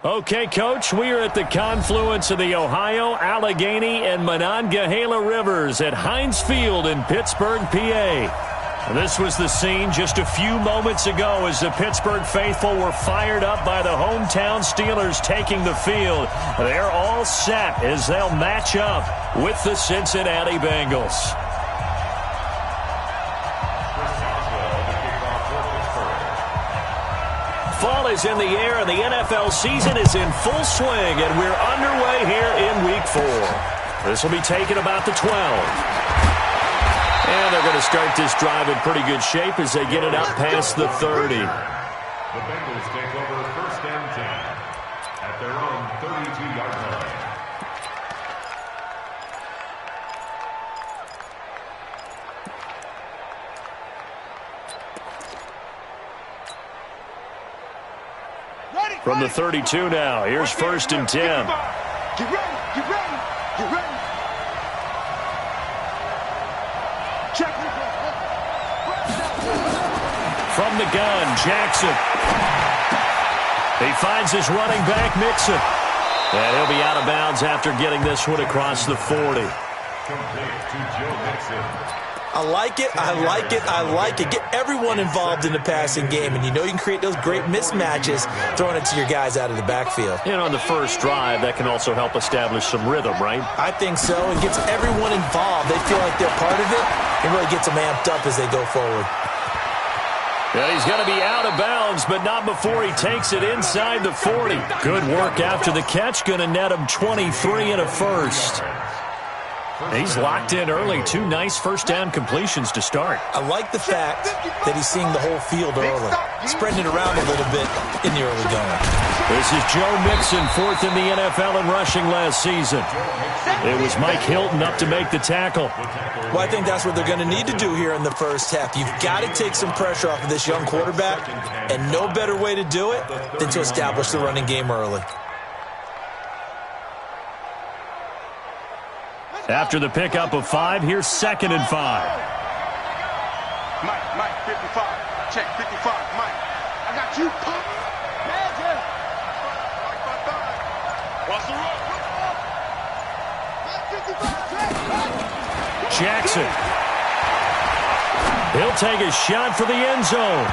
Okay, Coach, we are at the confluence of the Ohio, Allegheny, and Monongahela Rivers at Heinz Field in Pittsburgh, PA. This was the scene just a few moments ago as the Pittsburgh faithful were fired up by the hometown Steelers taking the field. They're all set as they'll match up with the Cincinnati Bengals. Fall is in the air, and the NFL season is in full swing, and we're underway here in Week 4. This will be taken about the 12. And they're going to start this drive in pretty good shape as they get it up past the 30. The Bengals take over 1st and 10 at their own 32-yard line. From the 32 now, here's 1st and 10. Get ready, get ready, get ready. Check. From the gun, Jackson. He finds his running back, Mixon. And he'll be out of bounds after getting this one across the 40. Complete to Joe Mixon. I like it, I like it, I like it. Get everyone involved in the passing game, and you know you can create those great mismatches throwing it to your guys out of the backfield. And on the first drive, that can also help establish some rhythm, right? I think so. It gets everyone involved. They feel like they're part of it. It really gets them amped up as they go forward. And he's going to be out of bounds, but not before he takes it inside the 40. Good work after the catch. Going to net him 23 and a first. He's locked in early. 2 nice first down completions to start. I like the fact that he's seeing the whole field early, spreading it around a little bit in the early going. This is Joe Mixon, 4th in the NFL in rushing last season. It was Mike Hilton up to make the tackle. Well, I think that's what they're going to need to do here in the first half. You've got to take some pressure off of this young quarterback, and no better way to do it than to establish the running game early. After the pickup of 5, here's 2nd and 5. Mike, 55. Check, 55. Mike, I got you, pop. Watch the run. Jackson. He'll take a shot for the end zone.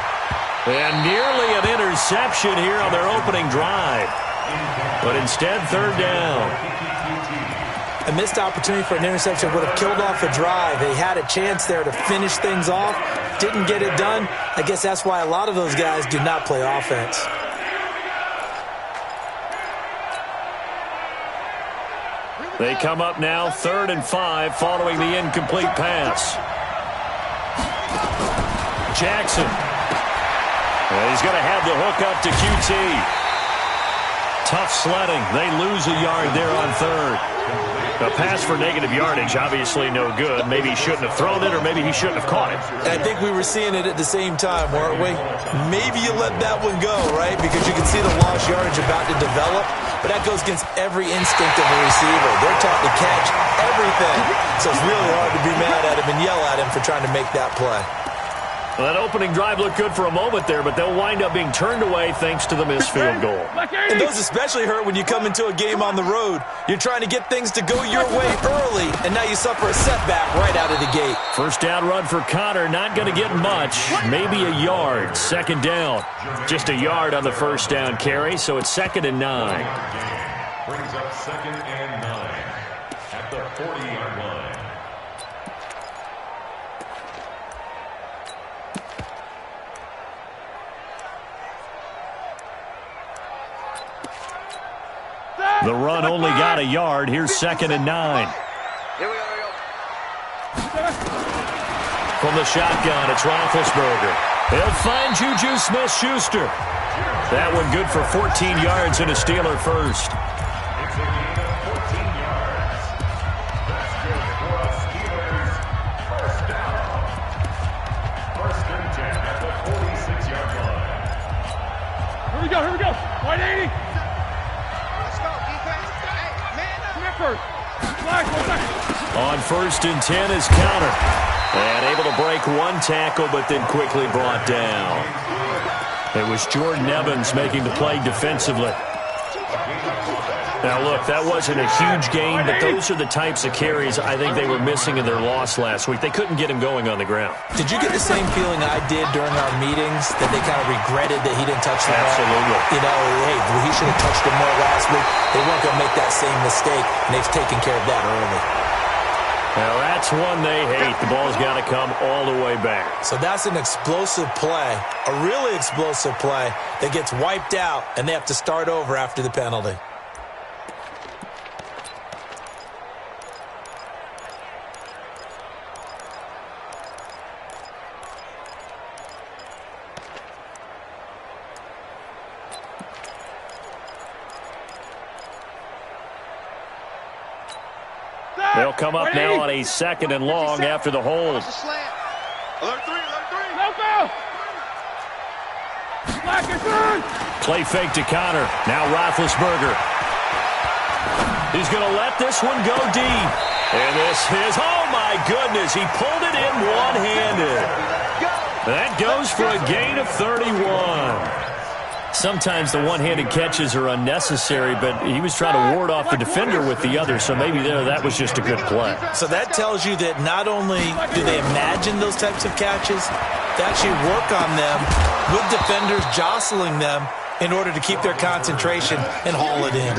And nearly an interception here on their opening drive. But instead, 3rd down. A missed opportunity for an interception would have killed off a drive. They had a chance there to finish things off. Didn't get it done. I guess that's why a lot of those guys do not play offense. They come up now, 3rd and 5, following the incomplete pass. Jackson. Well, he's going to have the hook up to QT. Tough sledding. They lose a yard there on 3rd. A pass for negative yardage, obviously no good. Maybe he shouldn't have thrown it, or maybe he shouldn't have caught it. I think we were seeing it at the same time, weren't we? Maybe you let that one go, right? Because you can see the lost yardage about to develop. But that goes against every instinct of a receiver. They're taught to catch everything. So it's really hard to be mad at him and yell at him for trying to make that play. Well, that opening drive looked good for a moment there, but they'll wind up being turned away thanks to the missed field goal. And those especially hurt when you come into a game on the road. You're trying to get things to go your way early, and now you suffer a setback right out of the gate. First down run for Connor, not going to get much. Maybe a yard. 2nd down. Just a yard on the first down carry, so it's 2nd and 9. Brings up 2nd and 9 at the 40-yard line. The run only got a yard. Here's 2nd and 9. Here we go. From the shotgun, it's Roethlisberger. He'll find Juju Smith-Schuster. That one good for 14 yards and a Steeler first. It's a gain of 14 yards. That's good for a Steelers first down. 1st and 10 at the 46-yard line. Here we go. 180. On 1st and 10 is counter. And able to break one tackle, but then quickly brought down. It was Jordan Evans making the play defensively. Now, look, that wasn't a huge gain, but those are the types of carries I think they were missing in their loss last week. They couldn't get him going on the ground. Did you get the same feeling I did during our meetings, that they kind of regretted that he didn't touch the ball? Absolutely. You know, hey, he should have touched him more last week. They weren't going to make that same mistake, and they've taken care of that early. Now, that's one they hate. The ball's got to come all the way back. So that's an explosive play, a really explosive play that gets wiped out, and they have to start over after the penalty. They'll come up now on a 2nd and long after the hold. Alert 3, alert 3. Play fake to Connor. Now Roethlisberger. He's going to let this one go deep. And this is, oh my goodness, he pulled it in one-handed. That goes for a gain of 31. Sometimes the one-handed catches are unnecessary, but he was trying to ward off the defender with the other, so maybe that was just a good play. So that tells you that not only do they imagine those types of catches, they actually work on them with defenders jostling them in order to keep their concentration and haul it in.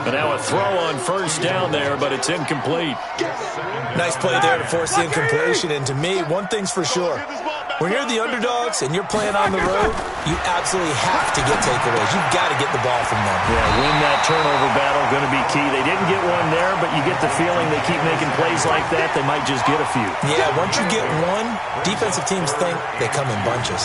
And now a throw on 1st down there, but it's incomplete. Nice play there to force the incompletion, and to me, one thing's for sure. When you're the underdogs and you're playing on the road, you absolutely have to get takeaways. You've got to get the ball from them. Yeah, win that turnover battle, going to be key. They didn't get one there, but you get the feeling they keep making plays like that, they might just get a few. Yeah, once you get one, defensive teams think they come in bunches.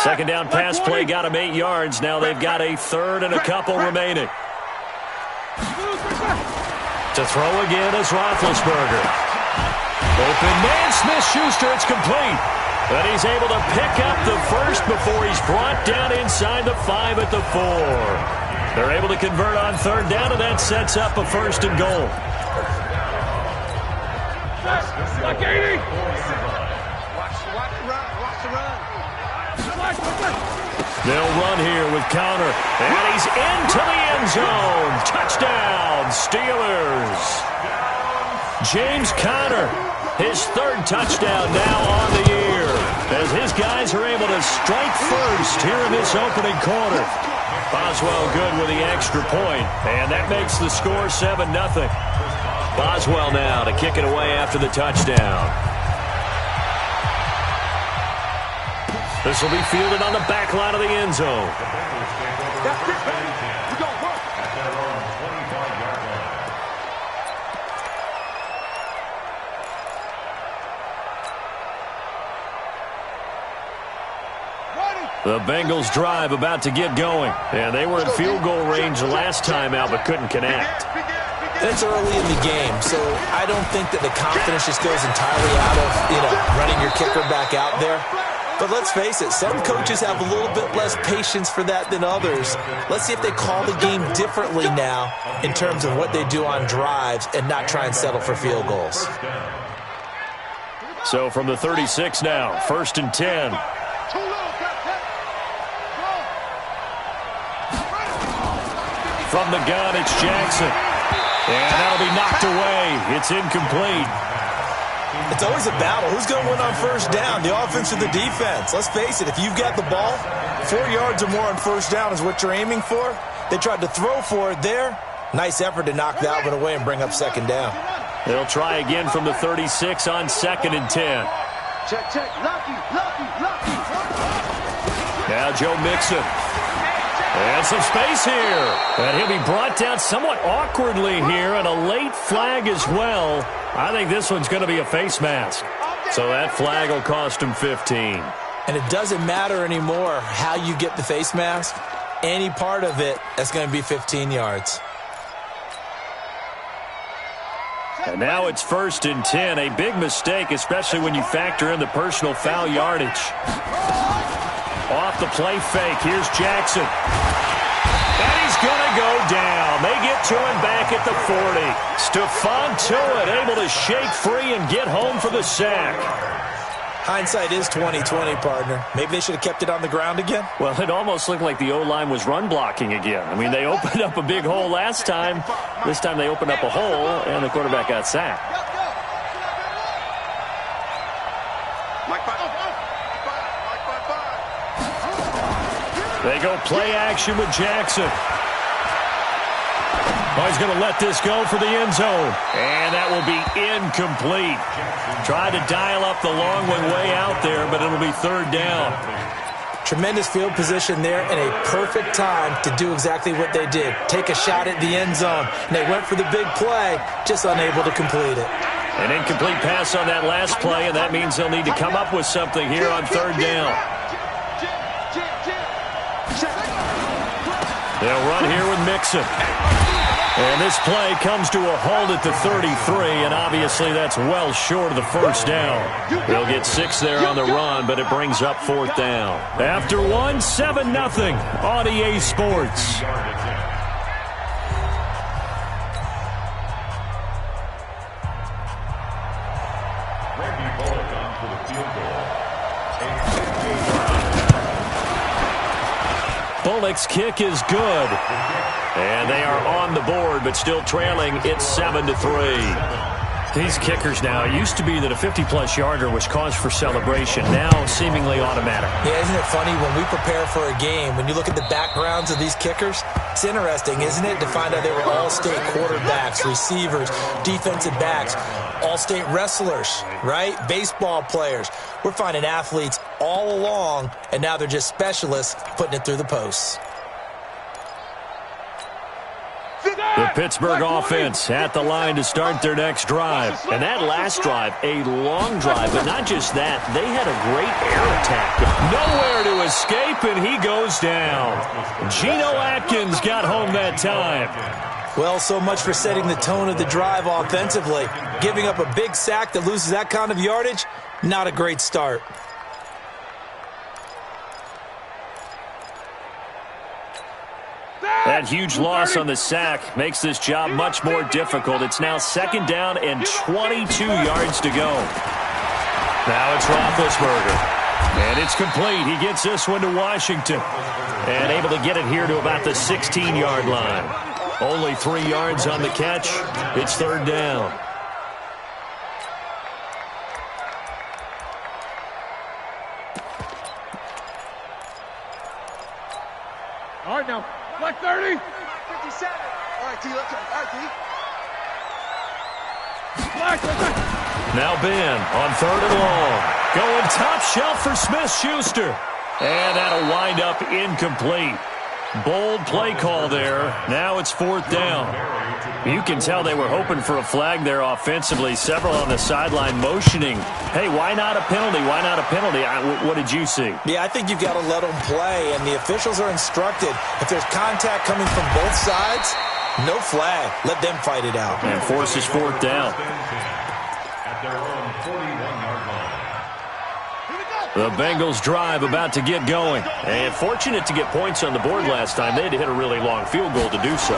Second down pass play got him 8 yards. Now they've got a 3rd and a couple remaining. To throw again is Roethlisberger. Open man, Smith-Schuster, it's complete. But he's able to pick up the first before he's brought down inside the 5 at the 4. They're able to convert on 3rd down, and that sets up a 1st and goal. Watch the run. Watch the run. They'll run here with Connor, and he's into the end zone. Touchdown, Steelers. James Conner, his 3rd touchdown now on the year, as his guys are able to strike first here in this opening quarter. Boswell good with the extra point, and that makes the score 7-0. Boswell now to kick it away after the touchdown. This will be fielded on the back line of the end zone. The Bengals drive about to get going. And they were in field goal range last time out but couldn't connect. It's early in the game, so I don't think that the confidence just goes entirely out of, running your kicker back out there. But let's face it, some coaches have a little bit less patience for that than others. Let's see if they call the game differently now in terms of what they do on drives and not try and settle for field goals. So from the 36 now, 1st and 10. From the gun, it's Jackson. And that'll be knocked away. It's incomplete. It's always a battle. Who's going to win on 1st down, the offense or the defense? Let's face it, if you've got the ball, 4 yards or more on 1st down is what you're aiming for. They tried to throw for it there. Nice effort to knock that one away and bring up 2nd down. They'll try again from the 36 on 2nd and 10. Check. Lucky. Now Joe Mixon. And some space here. And he'll be brought down somewhat awkwardly here, and a late flag as well. I think this one's going to be a face mask. So that flag will cost him 15. And it doesn't matter anymore how you get the face mask. Any part of it, that's going to be 15 yards. And now it's 1st and 10. A big mistake, especially when you factor in the personal foul yardage. Off the play fake. Here's Jackson. And he's going to go down. They get to him back at the 40. Stephon Tuitt able to shake free and get home for the sack. Hindsight is 20/20, partner. Maybe they should have kept it on the ground again. Well, it almost looked like the O-line was run blocking again. I mean, they opened up a big hole last time. This time they opened up a hole, and the quarterback got sacked. They go play action with Jackson. Oh, he's going to let this go for the end zone. And that will be incomplete. Tried to dial up the long one way out there, but it'll be 3rd down. Tremendous field position there and a perfect time to do exactly what they did. Take a shot at the end zone. And they went for the big play, just unable to complete it. An incomplete pass on that last play, and that means they'll need to come up with something here on 3rd down. They'll run here with Mixon. And this play comes to a halt at the 33, and obviously that's well short of the 1st down. They'll get 6 there on the run, but it brings up 4th down. After 1, 7-0 on EA Sports. Bullock's kick is good. And they are on the board, but still trailing. It's 7-3. These kickers now, it used to be that a 50-plus yarder was cause for celebration. Now, seemingly automatic. Yeah, isn't it funny when we prepare for a game, when you look at the backgrounds of these kickers, it's interesting, isn't it, to find out they were all-state quarterbacks, receivers, defensive backs, all-state wrestlers, right? Baseball players. We're finding athletes all along, and now they're just specialists putting it through the posts. The Pittsburgh offense at the line to start their next drive. And that last drive, a long drive, but not just that. They had a great air attack. Nowhere to escape, and he goes down. Geno Atkins got home that time. Well, so much for setting the tone of the drive offensively. Giving up a big sack that loses that kind of yardage, not a great start. That huge loss on the sack makes this job much more difficult. It's now 2nd down and 22 yards to go. Now it's Roethlisberger. And it's complete. He gets this one to Washington. And able to get it here to about the 16-yard line. Only 3 yards on the catch. It's 3rd down. All right, now. Black 30. 57. All right, T, let's go. All right, T. Black, now Ben on 3rd and long. Going top shelf for Smith-Schuster. And that'll wind up incomplete. Bold play call there. Now it's 4th down. You can tell they were hoping for a flag there offensively. Several on the sideline motioning. Hey, why not a penalty? Why not a penalty? What did you see? Yeah, I think you've got to let them play, and the officials are instructed. If there's contact coming from both sides, no flag. Let them fight it out. And forces 4th down. At their own 41-yard line. The Bengals drive about to get going. And fortunate to get points on the board last time. They had to hit a really long field goal to do so.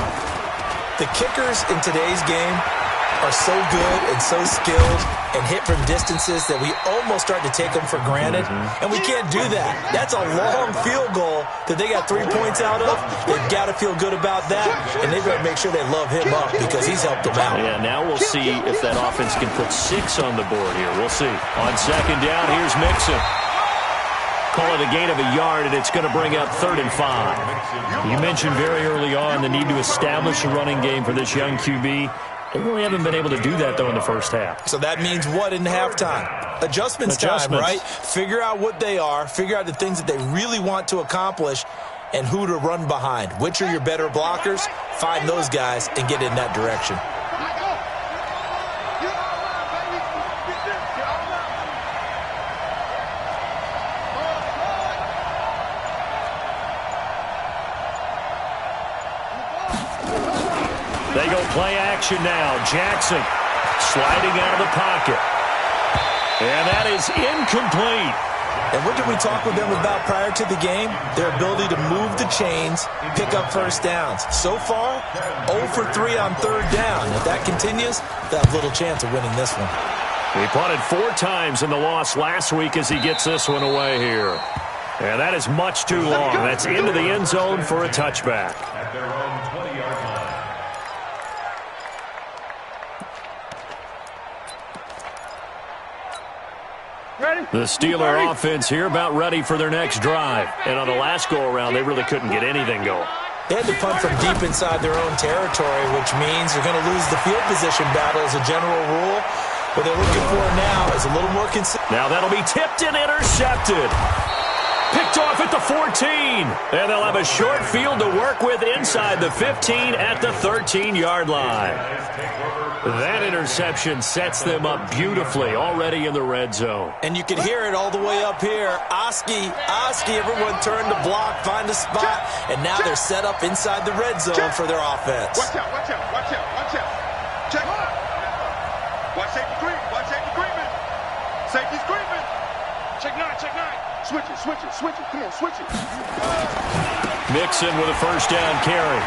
The kickers in today's game are so good and so skilled and hit from distances that we almost start to take them for granted. And we can't do that. That's a long field goal that they got 3 points out of. They've got to feel good about that, and they've got to make sure they love him up because he's helped them out. Yeah, now we'll see if that offense can put 6 on the board here. We'll see. On 2nd down, here's Mixon. Call it a gain of a yard, and it's going to bring up 3rd and 5. You mentioned very early on the need to establish a running game for this young QB. They really haven't been able to do that, though, in the first half. So that means what in halftime? Adjustments time, right? Figure out what they are, figure out the things that they really want to accomplish, and who to run behind. Which are your better blockers? Find those guys and get in that direction. They go play action now. Jackson. Sliding out of the pocket. And that is incomplete. And what did we talk with them about prior to the game? Their ability to move the chains, pick up first downs. So far, 0 for 3 on third down. If that continues, they'll have little chance of winning this one. He punted 4 times in the loss last week as he gets this one away here. And that is much too long. That's into the end zone for a touchback. At their own 20-yard line. The Steeler offense here about ready for their next drive. And on the last go-around, they really couldn't get anything going. They had to punt from deep inside their own territory, which means they're going to lose the field position battle as a general rule. What they're looking for now is a little more consistent. Now that'll be tipped and intercepted. Picked off at the 14. And they'll have a short field to work with inside the 15 at the 13-yard line. That interception sets them up beautifully already in the red zone. And you can hear it all the way up here. Oski, everyone turned to block, find a spot, and now they're set up inside the red zone for their offense. Watch out, watch out, watch out, watch out. Check. Watch safety Green, watch safety Greenman. Safety's Greenman. Check 9, check 9. Switch it, switch it, switch it. Come on, switch it. Mixon with a first down carry.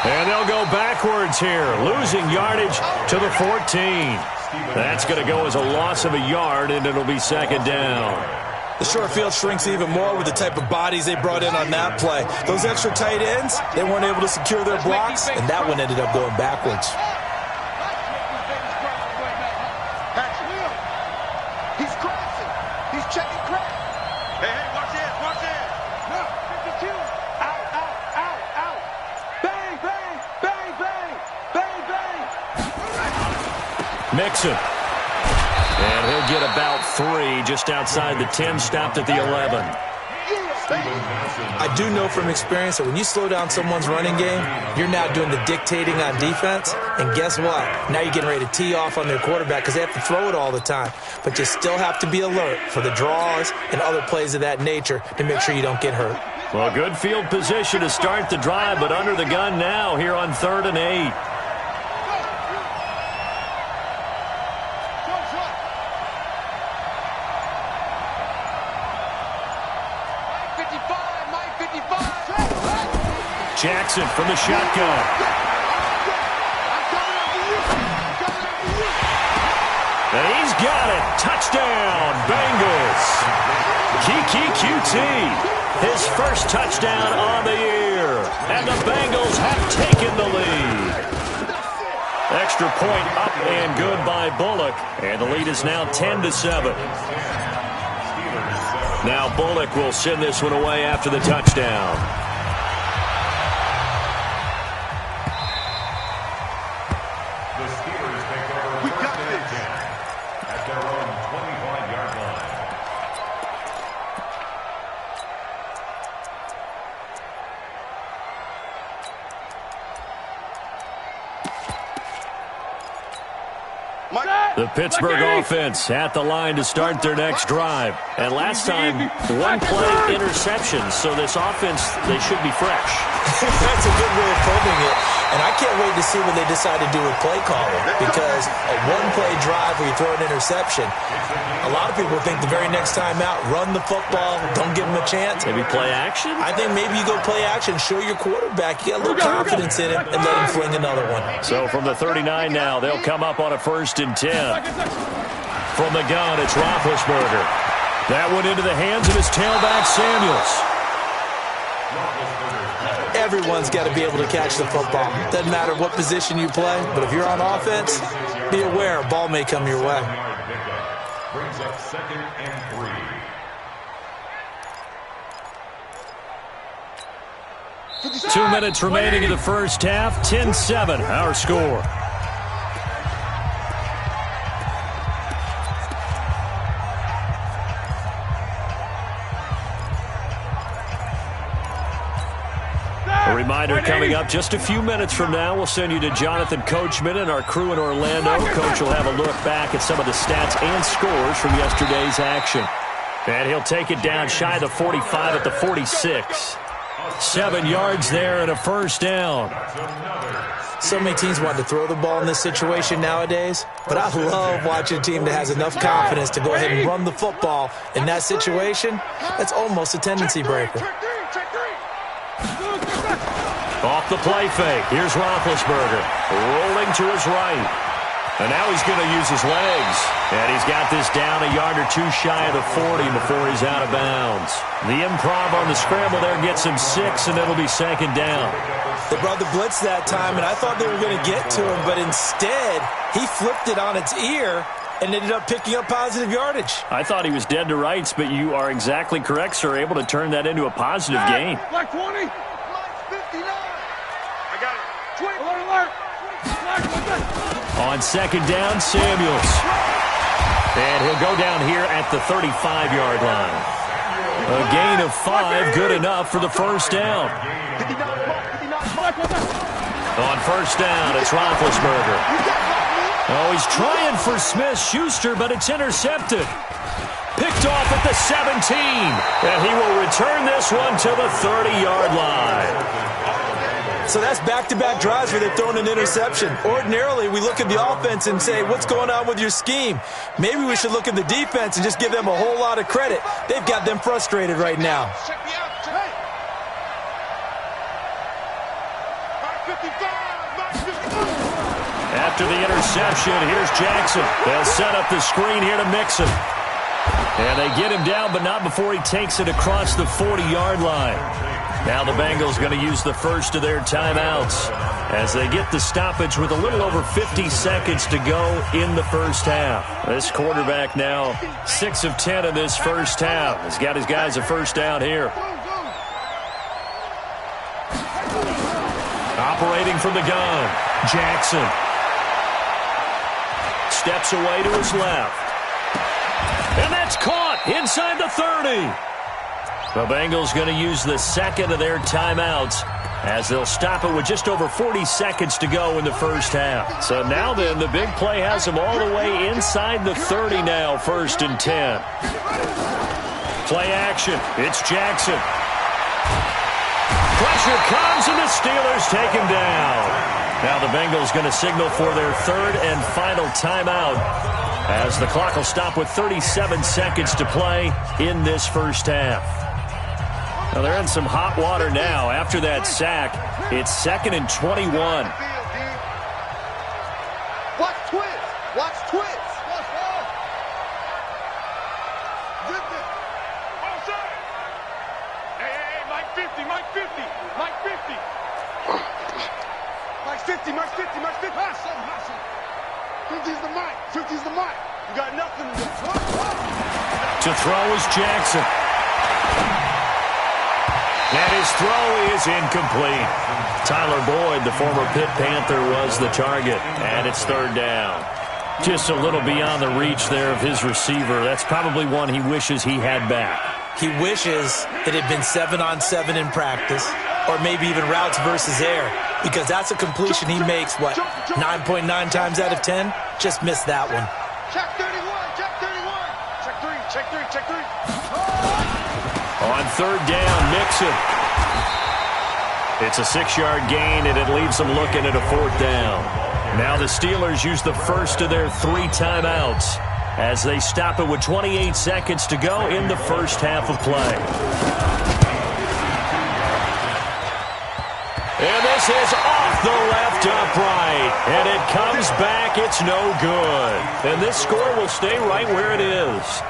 And they'll go backwards here, losing yardage to the 14. That's going to go as a loss of a yard, and it'll be second down. The short field shrinks even more with the type of bodies they brought in on that play. Those extra tight ends, they weren't able to secure their blocks, and that one ended up going backwards. He's crossing. He's checking crack. Hey, watch this, watch this. No, 52. Out, out, out, out. Bang, bang, bang, bang, bang, bang. Mixon. And he'll get about 3 just outside the 10, stopped at the 11. I do know from experience that when you slow down someone's running game, you're now doing the dictating on defense. And guess what? Now you're getting ready to tee off on their quarterback because they have to throw it all the time. But you still have to be alert for the draws and other plays of that nature to make sure you don't get hurt. Well, good field position to start the drive, but under the gun now here on 3rd and 8. Jackson from the shotgun. And he's got it. Touchdown, Bengals. Kiki QT, his first touchdown on the year. And the Bengals have taken the lead. Extra point up and good by Bullock. And the lead is now 10-7. Now Bullock will send this one away after the touchdown. The Pittsburgh offense at the line to start their next drive. And last time, 1-play interceptions, so this offense, they should be fresh. That's a good way of putting it. And I can't wait to see what they decide to do with play calling, because a 1-play drive where you throw an interception, a lot of people think the very next time out, run the football, don't give them a chance. Maybe play action? I think maybe you go play action, show your quarterback you got a little confidence in him, and let him fling another one. So from the 39 now, they'll come up on a 1st and 10. From the gun, it's Roethlisberger. That one into the hands of his tailback, Samuels. Everyone's got to be able to catch the football. Doesn't matter what position you play, but if you're on offense, be aware a ball may come your way. Brings up 2nd and 3. 2 minutes remaining in the first half. 10-7, our score. A reminder coming up just a few minutes from now, we'll send you to Jonathan Coachman and our crew in Orlando. Coach will have a look back at some of the stats and scores from yesterday's action. And he'll take it down shy of the 45 at the 46. 7 yards there and a first down. That's another So many teams want to throw the ball in this situation nowadays, but I love watching a team that has enough confidence to go ahead and run the football. In that situation, that's almost a tendency breaker. Off the play fake. Here's Roethlisberger rolling to his right. And now he's going to use his legs. And he's got this down a yard or two shy of the 40 before he's out of bounds. The improv on the scramble there gets him 6, and it'll be second down. They brought the blitz that time, and I thought they were going to get to him, but instead he flipped it on its ear and ended up picking up positive yardage. I thought he was dead to rights, but you are exactly correct, sir. Able to turn that into a positive gain. Black 20. Black 59. I got it. 20. Alert. On second down, Samuels. And he'll go down here at the 35-yard line. A gain of 5, good enough for the first down. On first down, it's Roethlisberger. Oh, he's trying for Smith-Schuster, but it's intercepted. Picked off at the 17. And he will return this one to the 30-yard line. So that's back-to-back drives where they've thrown an interception. Ordinarily, we look at the offense and say, what's going on with your scheme? Maybe we should look at the defense and just give them a whole lot of credit. They've got them frustrated right now. After the interception, here's Jackson. They'll set up the screen here to Mixon. And they get him down, but not before he takes it across the 40-yard line. Now the Bengals going to use the first of their timeouts as they get the stoppage with a little over 50 seconds to go in the first half. This quarterback now 6 of 10 in this first half. He's got his guys a first down here. Operating from the gun, Jackson. Steps away to his left. And that's caught inside the 30. The Bengals going to use the second of their timeouts as they'll stop it with just over 40 seconds to go in the first half. So now then, the big play has them all the way inside the 30 now, 1st and 10. Play action. It's Jackson. Pressure comes, and the Steelers take him down. Now the Bengals going to signal for their third and final timeout as the clock will stop with 37 seconds to play in this first half. Now they're in some hot water now. After that sack, it's 2nd and 21. Watch twist. Watch twist. Hey, Mike 50, Mike 50, Mike 50. Mike 50, Mike 50, Mike 50. Hustle. 50's the mic. 50's the mic. You got nothing to do. To throw is Jackson. And his throw is incomplete. Tyler Boyd, the former Pitt Panther, was the target. And it's 3rd down. Just a little beyond the reach there of his receiver. That's probably one he wishes he had back. He wishes it had been 7-on-7 in practice, or maybe even routes versus air, because that's a completion he makes, 9.9 times out of 10? Just missed that one. Check 31, check 31. Check 3. On 3rd down, Mixon. It's a 6-yard gain, and it leaves them looking at a 4th down. Now the Steelers use the first of their 3 timeouts as they stop it with 28 seconds to go in the first half of play. And this is off the left upright. And it comes back. It's no good. And this score will stay right where it is.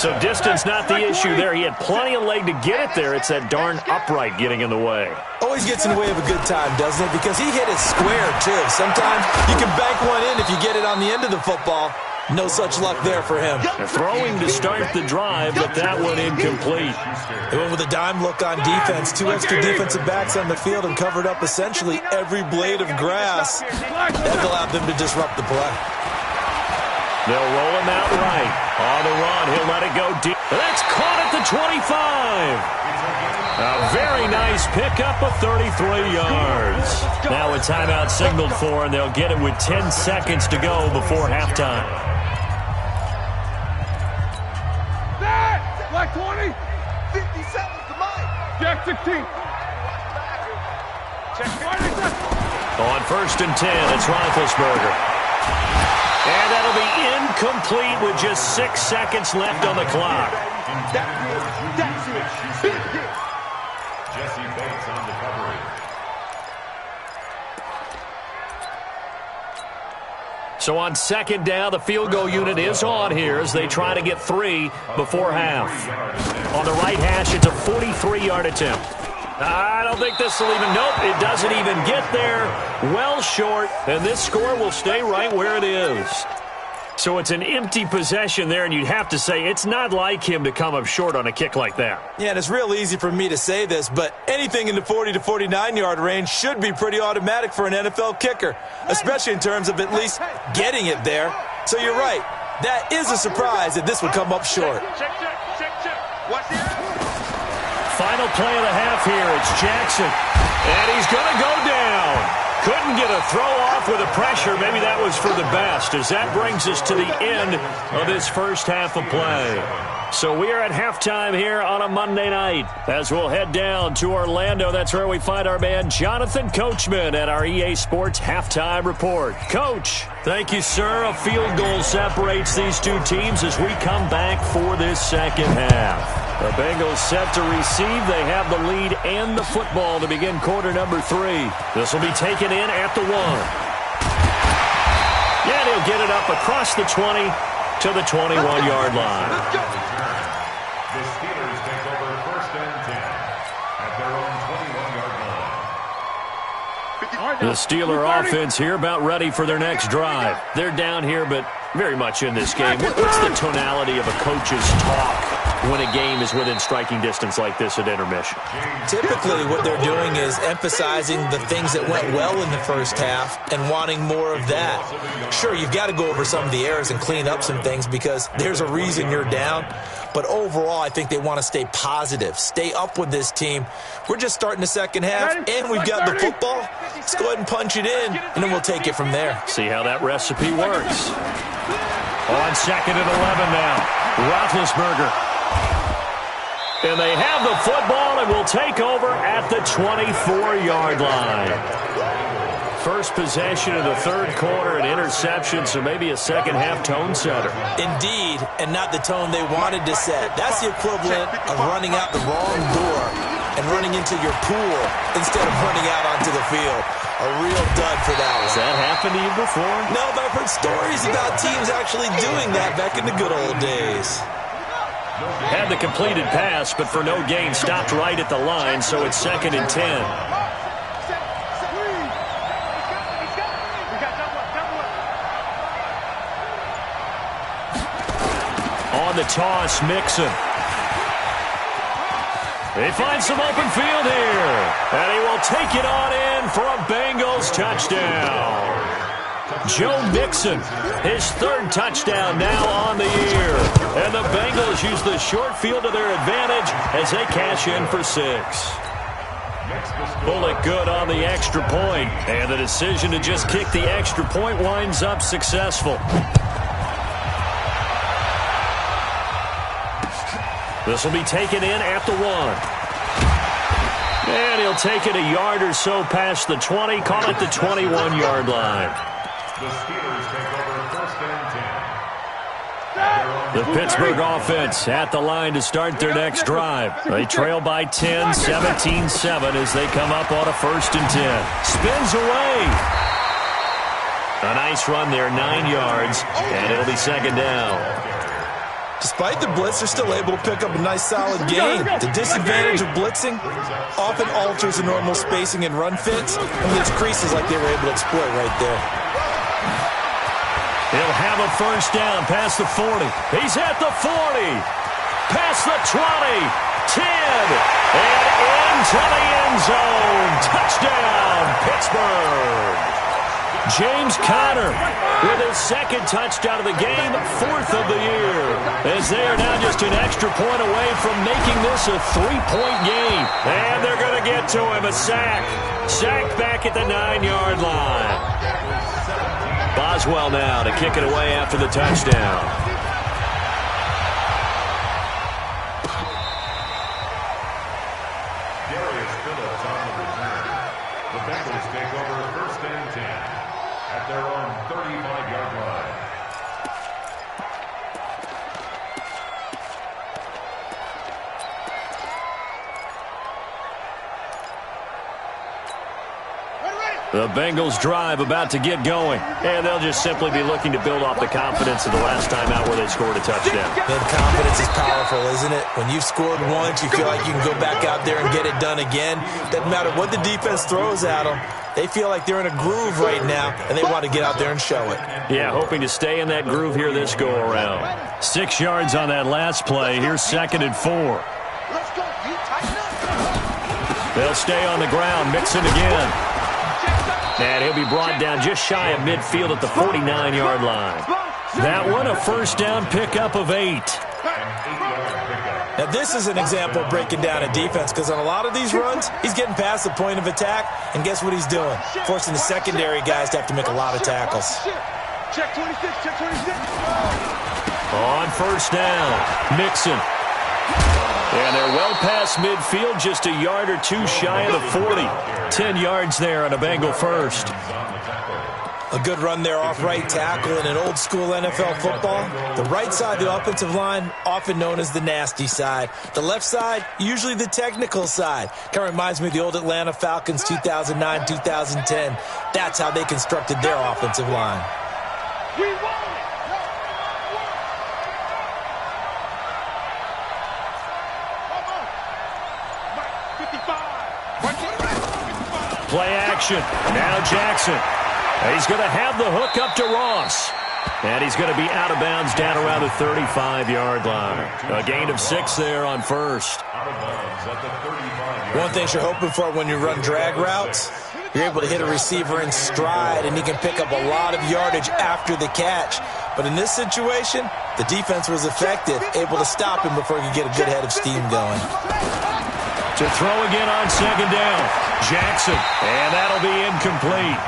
So distance not the issue there. He had plenty of leg to get it there. It's that darn upright getting in the way. Always gets in the way of a good time, doesn't it? Because he hit it square, too. Sometimes you can bank one in if you get it on the end of the football. No such luck there for him. Throwing to start the drive, but that one incomplete. They went with a dime look on defense. 2 extra defensive backs on the field and covered up essentially every blade of grass. That allowed them to disrupt the play. They'll roll him out right. On the run, he'll let it go deep. That's caught at the 25. A very nice pickup of 33 yards. Now a timeout signaled for, and they'll get it with 10 seconds to go before halftime. Black 20. 57's the mic. Jack 16. Check. On 1st and 10, it's Roethlisberger. And that'll be incomplete with just 6 seconds left on the clock. That's it. Big hit. Jesse Bates on the coverage. So on 2nd down, the field goal unit is on here as they try to get 3 before half. On the right hash, it's a 43-yard attempt. I don't think this will even, nope, it doesn't even get there. Well short, and this score will stay right where it is. So it's an empty possession there, and you'd have to say it's not like him to come up short on a kick like that. Yeah, and it's real easy for me to say this, but anything in the 40 to 49-yard range should be pretty automatic for an NFL kicker, especially in terms of at least getting it there. So you're right. That is a surprise that this would come up short. Check. What's here? Final play of the half here. It's Jackson, and he's going to go down. Couldn't get a throw off with the pressure. Maybe that was for the best, as that brings us to the end of this first half of play. So we are at halftime here on a Monday night as we'll head down to Orlando. That's where we find our man Jonathan Coachman at our EA Sports Halftime Report. Coach, thank you, sir. A field goal separates these two teams as we come back for this second half. The Bengals set to receive. They have the lead and the football to begin quarter number 3. This will be taken in at the 1. Yeah, he'll get it up across the 20 to the 21-yard line. Let's go. The Steelers take over 1st and 10 at their own 21-yard line. The Steeler offense here about ready for their next drive. They're down here, but very much in this game. What's the tonality of a coach's talk when a game is within striking distance like this at intermission? Typically, what they're doing is emphasizing the things that went well in the first half and wanting more of that. Sure, you've got to go over some of the errors and clean up some things because there's a reason you're down. But overall, I think they want to stay positive, stay up with this team. We're just starting the second half, and we've got the football. Let's go ahead and punch it in, and then we'll take it from there. See how that recipe works. On 2nd and 11 now, Roethlisberger. And they have the football and will take over at the 24-yard line. First possession of the 3rd quarter, an interception, so maybe a second-half tone setter. Indeed, and not the tone they wanted to set. That's the equivalent of running out the wrong door and running into your pool instead of running out onto the field. A real dud for that one. Has that happened to you before? No, but I've heard stories about teams actually doing that back in the good old days. Had the completed pass, but for no gain, stopped right at the line, so it's 2nd and 10. On the toss, Mixon. They find some open field here, and he will take it on in for a Bengals touchdown. Joe Mixon, his 3rd touchdown now on the year. And the Bengals use the short field to their advantage as they cash in for 6. Bullock good on the extra point, and the decision to just kick the extra point winds up successful. This will be taken in at the 1. And he'll take it a yard or so past the 20, call it the 21-yard line. The Steelers take over 1st and 10. The Pittsburgh offense at the line to start their next drive. They trail by 10, 17-7 as they come up on a 1st and 10. Spins away. A nice run there, 9 yards, and it'll be 2nd down. Despite the blitz, they're still able to pick up a nice solid gain. The disadvantage of blitzing often alters the normal spacing and run fits and leaves creases like they were able to exploit right there. He'll have a 1st down past the 40. He's at the 40. Past the 20. 10. And into the end zone. Touchdown, Pittsburgh. James Conner with his 2nd touchdown of the game, 4th of the year, as they are now just an extra point away from making this a 3-point game. And they're going to get to him, a sack. Sacked back at the 9-yard line. Boswell now to kick it away after the touchdown. Darius Phillips on the return. The Bengals take over 1st The Bengals drive about to get going, and they'll just simply be looking to build off the confidence of the last time out where they scored a touchdown. Man, confidence is powerful, isn't it? When you've scored once, you feel like you can go back out there and get it done again. Doesn't matter what the defense throws at them. They feel like they're in a groove right now, and they want to get out there and show it. Yeah, hoping to stay in that groove here this go-around. 6 yards on that last play. Here's 2nd and 4. They'll stay on the ground, mixing again. And he'll be brought down just shy of midfield at the 49-yard line. That one, a first down pickup of 8. Now, this is an example of breaking down a defense, because on a lot of these runs, he's getting past the point of attack, and guess what he's doing? Forcing the secondary guys to have to make a lot of tackles. Check 26, check 26. On first down, Mixon. And they're well past midfield, just a yard or two shy of the 40. 10 yards there on a Bengal first. A good run there off right tackle in an old-school NFL football. The right side of the offensive line, often known as the nasty side. The left side, usually the technical side. Kind of reminds me of the old Atlanta Falcons 2009-2010. That's how they constructed their offensive line. We won it. Play action. Now Jackson. He's going to have the hook up to Ross. And he's going to be out of bounds down around the 35-yard line. A gain of 6 there on first. One thing you're hoping for when you run drag routes, you're able to hit a receiver in stride, and he can pick up a lot of yardage after the catch. But in this situation, the defense was effective, able to stop him before he could get a good head of steam going. To throw again on 2nd down. Jackson. And that'll be incomplete.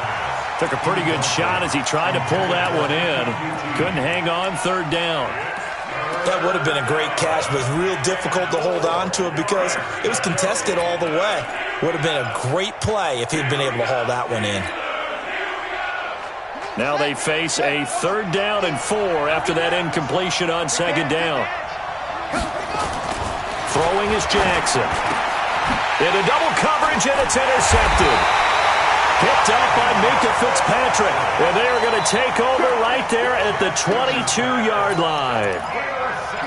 Took a pretty good shot as he tried to pull that one in. Couldn't hang on 3rd down. That would have been a great catch, but it was real difficult to hold on to it because it was contested all the way. Would have been a great play if he'd been able to haul that one in. Now they face a 3rd down and 4 after that incompletion on 2nd down. Throwing is Jackson. Into double coverage, and it's intercepted. Picked up by Minka Fitzpatrick. And they are going to take over right there at the 22-yard line.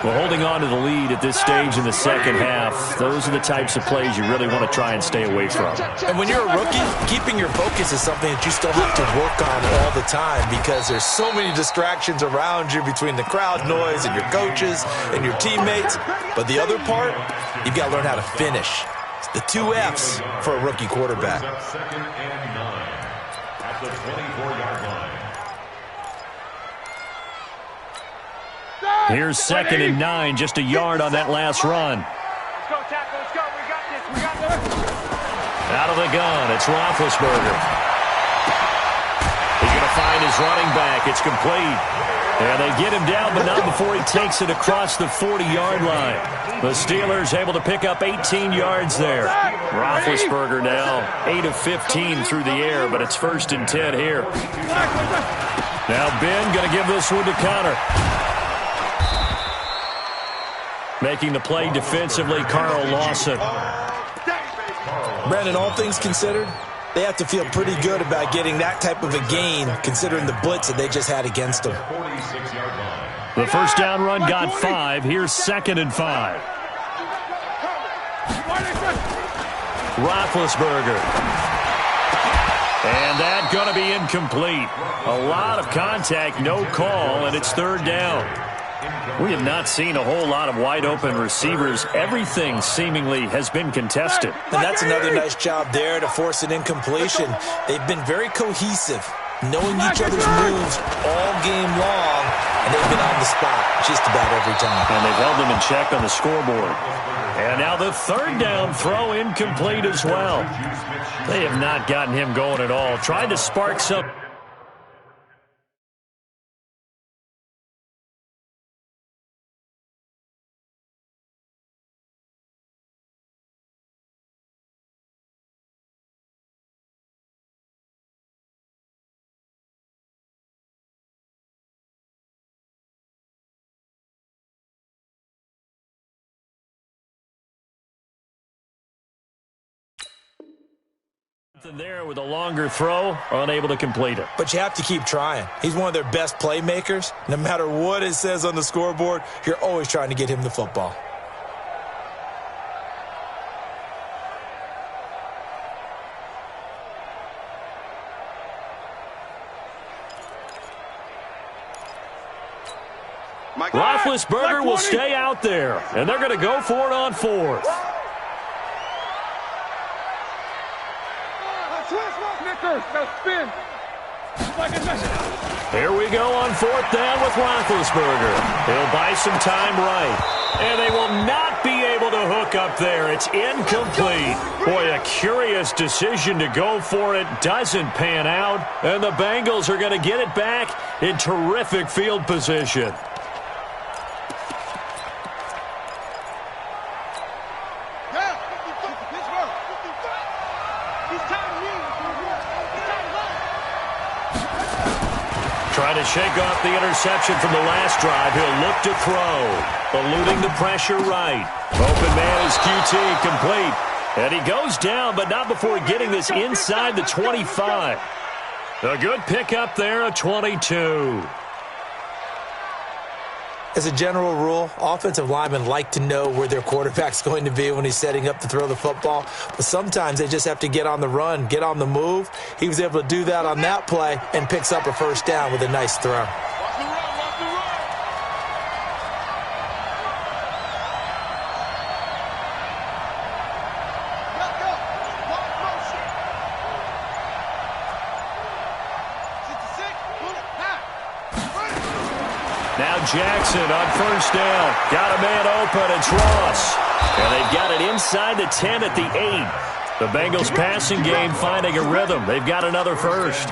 Well, holding on to the lead at this stage in the second half, those are the types of plays you really want to try and stay away from. And when you're a rookie, keeping your focus is something that you still have to work on all the time because there's so many distractions around you between the crowd noise and your coaches and your teammates. But the other part, you've got to learn how to finish. It's the 2 F's for a rookie quarterback. 2nd and 9 at the 24-yard line. Here's 2nd and 9, just a yard on that last run. Let's go, tackle. Let's go. We got this. We got this. Out of the gun, it's Roethlisberger. He's going to find his running back. It's complete. And they get him down, but not before he takes it across the 40-yard line. The Steelers able to pick up 18 yards there. Roethlisberger now 8 of 15 through the air, but it's 1st and 10 here. Now Ben going to give this one to Connor. Making the play defensively, Carl Lawson. Brandon, all things considered, they have to feel pretty good about getting that type of a gain considering the blitz that they just had against them. The first down run got 5. Here's 2nd and 5. Roethlisberger. And that going to be incomplete. A lot of contact, no call, and it's 3rd down. We have not seen a whole lot of wide-open receivers. Everything seemingly has been contested. And that's another nice job there to force an incompletion. They've been very cohesive, knowing each other's moves all game long, and they've been on the spot just about every time. And they've held them in check on the scoreboard. And now the 3rd down throw incomplete as well. They have not gotten him going at all. Tried to spark some. There with a longer throw, unable to complete it. But you have to keep trying. He's one of their best playmakers. No matter what it says on the scoreboard, you're always trying to get him the football. Roethlisberger will stay out there, and they're going to go for it on fourth. Here we go on fourth down with Roethlisberger. He'll buy some time right. And they will not be able to hook up there. It's incomplete. Boy, a curious decision to go for it. Doesn't pan out. And the Bengals are going to get it back in terrific field position. Trying to shake off the interception from the last drive. He'll look to throw. Eluding the pressure right. Open man is QT, complete. And he goes down, but not before getting this inside the 25. A good pickup there, a 22. As a general rule, offensive linemen like to know where their quarterback's going to be when he's setting up to throw the football. But sometimes they just have to get on the run, get on the move. He was able to do that on that play and picks up a first down with a nice throw. Now Jackson on first down. Got a man open. It's Ross. And they've got it inside the 10 at the 8. The Bengals passing game finding a rhythm. They've got another first.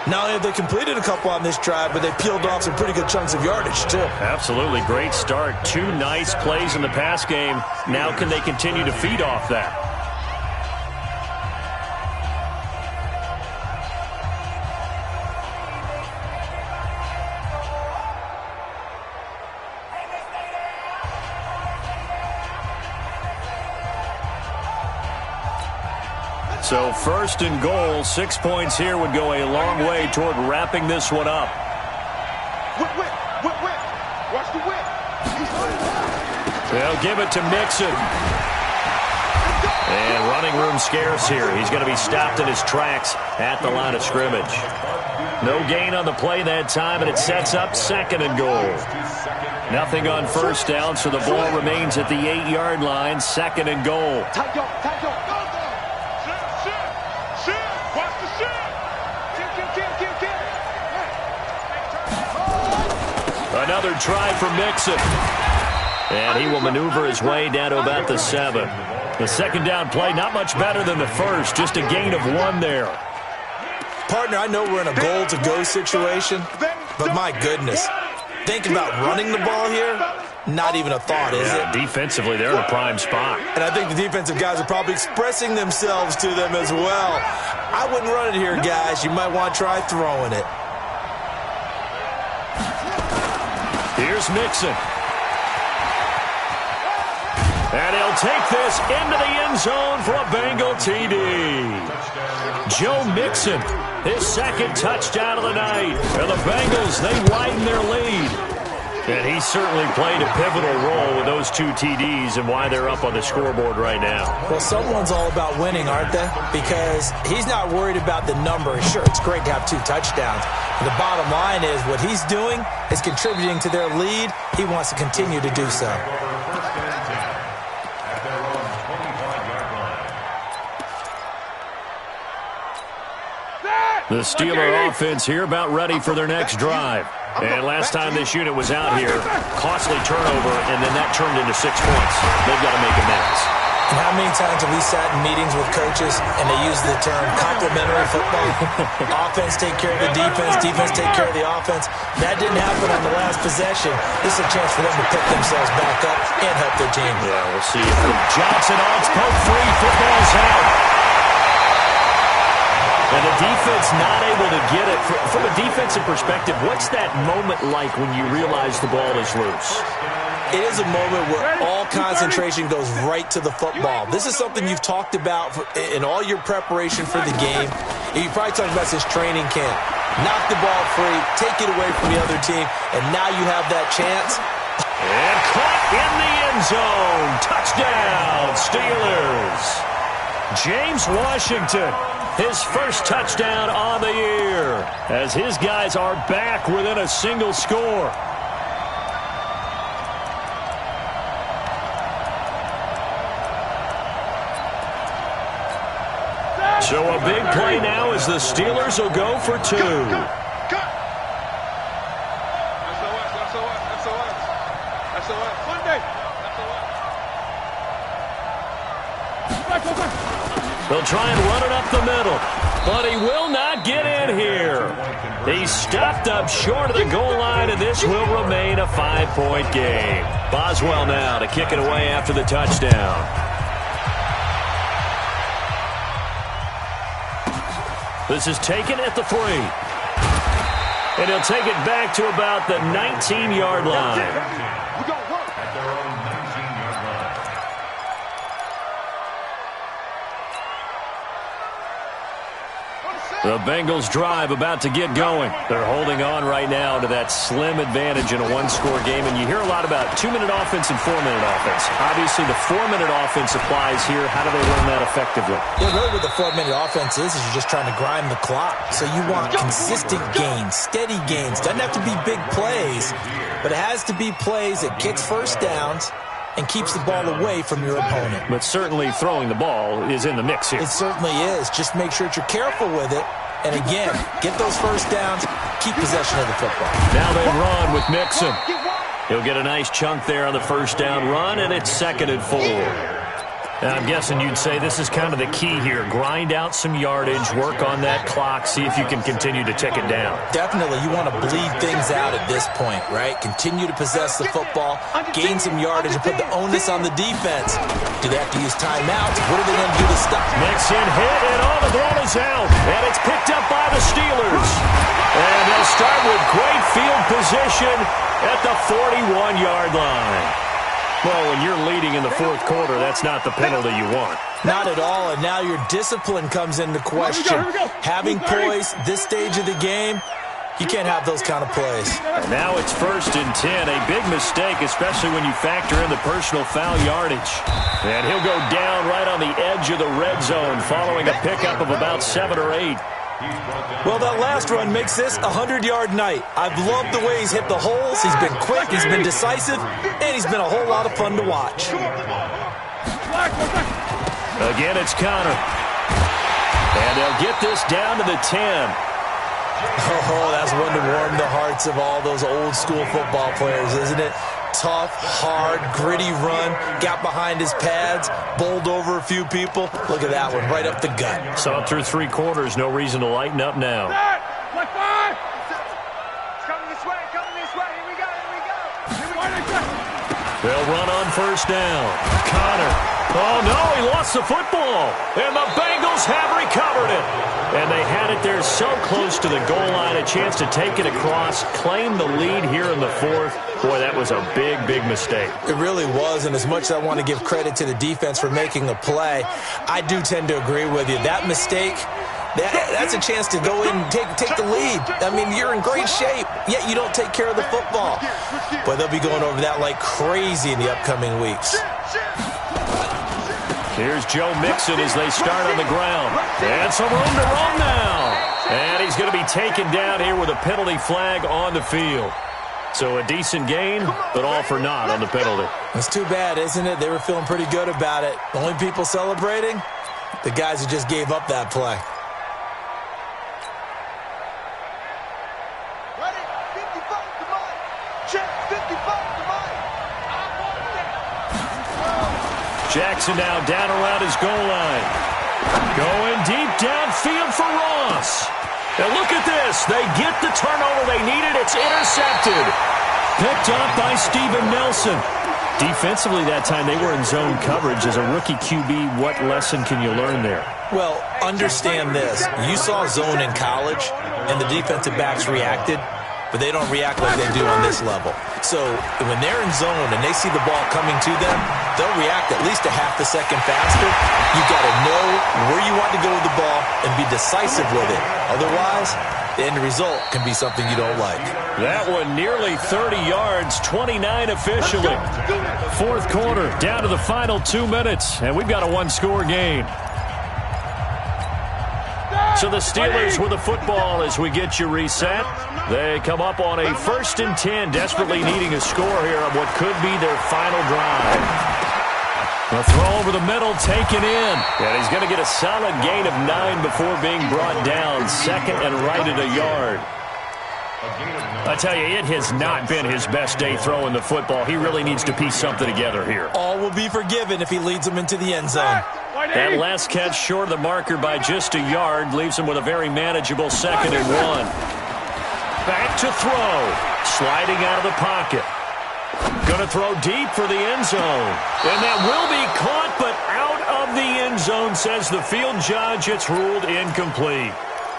Not only have they completed a couple on this drive, but they peeled off some pretty good chunks of yardage, too. Absolutely. Great start. 2 nice plays in the pass game. Now can they continue to feed off that? So first and goal, 6 points here would go a long way toward wrapping this one up. Whip. Watch the whip. They'll give it to Mixon. And running room scarce here. He's going to be stopped in his tracks at the line of scrimmage. No gain on the play that time, and it sets up second and goal. Nothing on first down, so the ball remains at the 8-yard line, second and goal. Tight go. Another try for Mixon. And he will maneuver his way down to about the 7. The second down play, not much better than the first. Just a gain of 1 there. Partner, I know we're in a goal-to-go situation, but my goodness. Thinking about running the ball here, not even a thought, is it? Defensively, they're in a prime spot. And I think the defensive guys are probably expressing themselves to them as well. I wouldn't run it here, guys. You might want to try throwing it. Here's Mixon. And he'll take this into the end zone for a Bengal TD. Joe Mixon, his second touchdown of the night. And the Bengals, they widen their lead. And he certainly played a pivotal role with those 2 TDs and why they're up on the scoreboard right now. Well, someone's all about winning, aren't they? Because he's not worried about the number. Sure, it's great to have 2 touchdowns. But the bottom line is what he's doing is contributing to their lead. He wants to continue to do so. The Steeler offense here about ready for their next drive. And last time this unit was out here, costly turnover, and then that turned into 6 points. They've got to make amends. And how many times have we sat in meetings with coaches and they use the term complementary football? Offense take care of the defense, defense take care of the offense. That didn't happen on the last possession. This is a chance for them to pick themselves back up and help their team. Yeah, we'll see if Johnson on it's poked free. Football's out. And the defense not able to get it. From a defensive perspective, what's that moment like when you realize the ball is loose? It is a moment where all concentration goes right to the football. This is something you've talked about in all your preparation for the game. And you probably talked about this training camp. Knock the ball free, take it away from the other team, and now you have that chance. And caught in the end zone. Touchdown, Steelers. James Washington, his first touchdown on the year, as his guys are back within a single score. So a big play now as the Steelers will go for two. They'll try and run it up the middle, but he will not get in here. He's stopped up short of the goal line, and this will remain a 5-point game. Boswell now to kick it away after the touchdown. This is taken at the 3. And he'll take it back to about the 19-yard line. At their own 19-yard line. The Bengals drive about to get going. They're holding on right now to that slim advantage in a one-score game. And you hear a lot about 2-minute offense and 4-minute offense. Obviously, the 4-minute offense applies here. How do they run that effectively? Yeah, really what the 4-minute offense is you're just trying to grind the clock. So you want consistent gains, steady gains. Doesn't have to be big plays, but it has to be plays that gets first downs and keeps the ball away from your opponent. But certainly throwing the ball is in the mix here. It certainly is. Just make sure that you're careful with it. And again, get those first downs, keep possession of the football. Now they run with Mixon. He'll get a nice chunk there on the first down run, and it's 2nd and 4. Now, I'm guessing you'd say this is kind of the key here. Grind out some yardage, work on that clock, see if you can continue to tick it down. Definitely. You want to bleed things out at this point, right? Continue to possess the football, gain some yardage, and put the onus on the defense. Do they have to use timeouts? What are they going to do to stop? Mixon hit, and all the ball is out. And it's picked up by the Steelers. And they'll start with great field position at the 41-yard line. Well, when you're leading in the fourth quarter, that's not the penalty you want. Not at all, and now your discipline comes into question. Having poise this stage of the game, you can't have those kind of plays. And now it's 1st and 10, a big mistake, especially when you factor in the personal foul yardage. And he'll go down right on the edge of the red zone following a pickup of about 7 or 8. Well, that last run makes this a 100-yard night. I've loved the way he's hit the holes. He's been quick, he's been decisive, and he's been a whole lot of fun to watch. Again, it's Connor. And they'll get this down to the 10. Oh, that's one to warm the hearts of all those old-school football players, isn't it? Tough, hard, gritty run, got behind his pads, bowled over a few people. Look at that one, right up the gut. Saw it through 3 quarters, no reason to lighten up now. They'll run on first down. Connor. Oh, no, he lost the football. And the Bengals have recovered it. And they had it there so close to the goal line, a chance to take it across, claim the lead here in the 4th. Boy, that was a big, big mistake. It really was, and as much as I want to give credit to the defense for making a play, I do tend to agree with you. That mistake, that's a chance to go in and take the lead. I mean, you're in great shape, yet you don't take care of the football. But they'll be going over that like crazy in the upcoming weeks. Here's Joe Mixon as they start on the ground. And some room to run now. And he's going to be taken down here with a penalty flag on the field. So a decent gain, but all for naught on the penalty. It's too bad, isn't it? They were feeling pretty good about it. The only people celebrating, the guys who just gave up that play. Jackson now down around his goal line. Going deep downfield for Ross. And look at this. They get the turnover they needed. It's intercepted. Picked up by Steven Nelson. Defensively that time, they were in zone coverage. As a rookie QB, what lesson can you learn there? Well, understand this. You saw zone in college, and the defensive backs reacted, but they don't react like they do on this level. So when they're in zone and they see the ball coming to them, they'll react at least a half a second faster. You've got to know where you want to go with the ball and be decisive with it. Otherwise, the end result can be something you don't like. That one nearly 30 yards, 29 officially. Fourth quarter, down to the final 2 minutes, and we've got a one-score game. So the Steelers with the football as we get you reset. They come up on a 1st and 10, desperately needing a score here on what could be their final drive. The throw over the middle, taken in. And he's going to get a solid gain of 9 before being brought down. Second and right at a yard. I tell you, it has not been his best day throwing the football. He really needs to piece something together here. All will be forgiven if he leads them into the end zone. That last catch short of the marker by just a yard leaves him with a very manageable 2nd and 1. Back to throw. Sliding out of the pocket. Going to throw deep for the end zone. And that will be caught, but out of the end zone, says the field judge. It's ruled incomplete.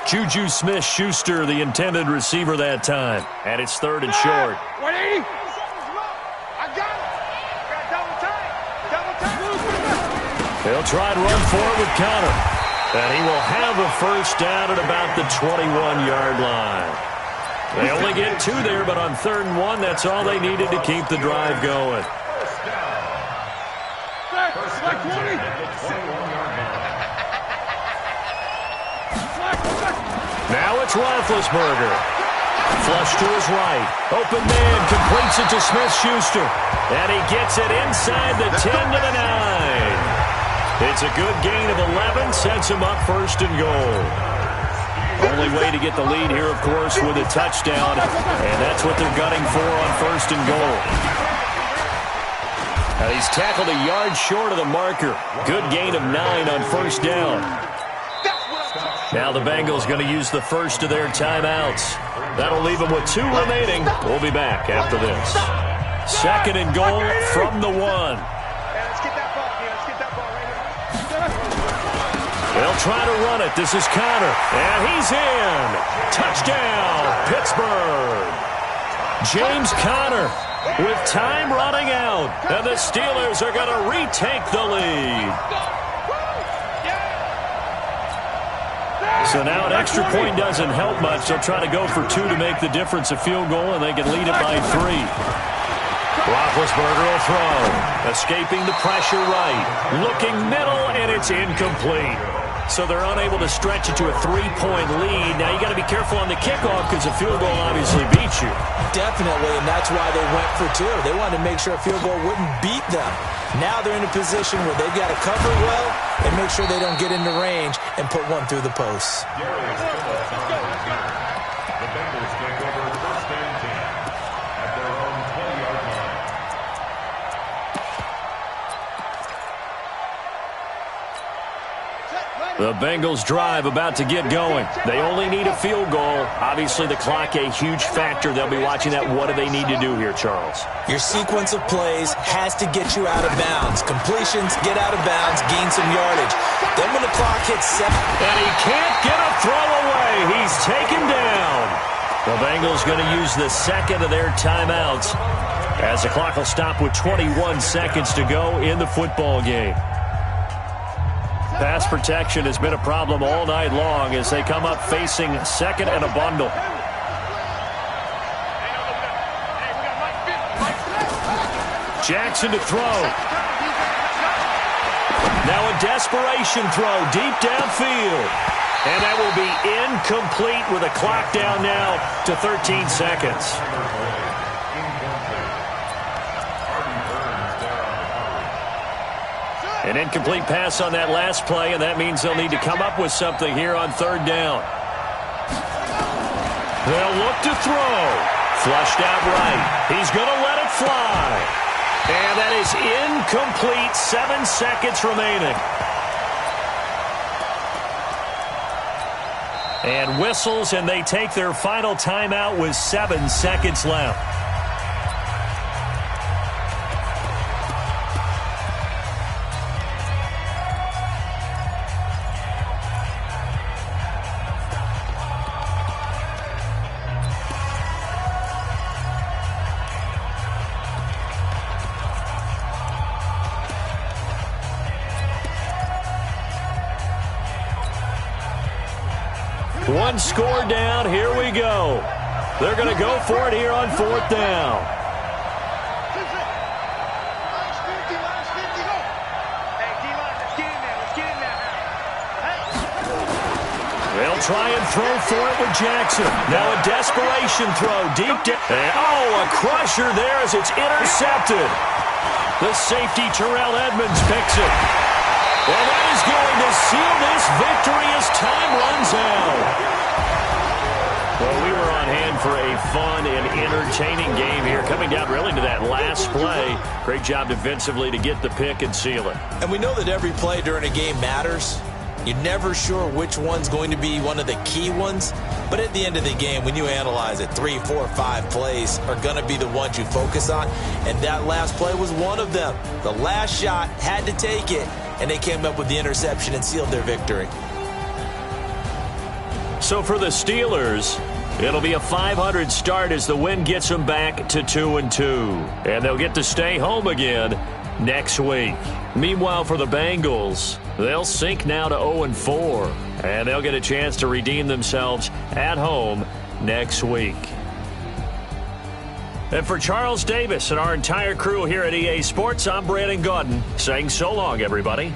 Juju Smith-Schuster, the intended receiver that time. And it's 3rd and short. 180. I got it. Got double time. Double time. They'll try and run forward with Connor. And he will have a first down at about the 21-yard line. They only get 2 there, but on 3rd and 1, that's all they needed to keep the drive going. Now it's Roethlisberger. Flush to his right. Open man completes it to Smith-Schuster. And he gets it inside the 10 to the 9. It's a good gain of 11. Sets him up 1st and goal. Only way to get the lead here, of course, with a touchdown. And that's what they're gunning for on 1st and goal. Now he's tackled a yard short of the marker. Good gain of 9 on 1st down. Now the Bengals going to use the first of their timeouts. That'll leave them with 2 remaining. We'll be back after this. 2nd and goal from the 1. Let's get that ball here. Let's get that ball right here. They'll try to run it. This is Connor. And he's in. Touchdown, Pittsburgh. James Conner with time running out. And the Steelers are going to retake the lead. So now an extra point doesn't help much. They'll try to go for 2 to make the difference a field goal, and they can lead it by 3. Roethlisberger will throw. Escaping the pressure right. Looking middle, and it's incomplete. So they're unable to stretch it to a 3-point lead. Now you got to be careful on the kickoff because a field goal obviously beats you. Definitely, and that's why they went for 2. They wanted to make sure a field goal wouldn't beat them. Now they're in a position where they've got to cover well and make sure they don't get into range and put one through the posts. The Bengals take over 1st and 10 at their own 20-yard line. The Bengals drive about to get going. They only need a field goal. Obviously, the clock a huge factor. They'll be watching that. What do they need to do here, Charles? Your sequence of plays has to get you out of bounds. Completions, get out of bounds, gain some yardage. Then when the clock hits 7. And he can't get a throw away. He's taken down. The Bengals going to use the 2nd of their timeouts as the clock will stop with 21 seconds to go in the football game. Pass protection has been a problem all night long as they come up facing 2nd and a bundle. Jackson to throw. Now a desperation throw deep downfield. And that will be incomplete with a clock down now to 13 seconds. An incomplete pass on that last play, and that means they'll need to come up with something here on 3rd down. They'll look to throw. Flushed out right. He's going to let it fly. And that is incomplete. 7 seconds remaining. And whistles, and they take their final timeout with 7 seconds left. One score down. Here we go. They're going to go for it here on 4th down. They'll try and throw for it with Jackson. Now a desperation throw deep down. Oh, a crusher there as it's intercepted. The safety, Terrell Edmonds, picks it. And that is going to seal this victory as time runs out. Well, we were on hand for a fun and entertaining game here, coming down really to that last play. Great job defensively to get the pick and seal it. And we know that every play during a game matters. You're never sure which one's going to be one of the key ones. But at the end of the game, when you analyze it, 3, 4, 5 plays are going to be the ones you focus on. And that last play was one of them. The last shot had to take it, and they came up with the interception and sealed their victory. So for the Steelers, it'll be a 500 start as the win gets them back to 2-2. And they'll get to stay home again next week. Meanwhile, for the Bengals, they'll sink now to 0-4. And they'll get a chance to redeem themselves at home next week. And for Charles Davis and our entire crew here at EA Sports, I'm Brandon Gaudin saying so long, everybody.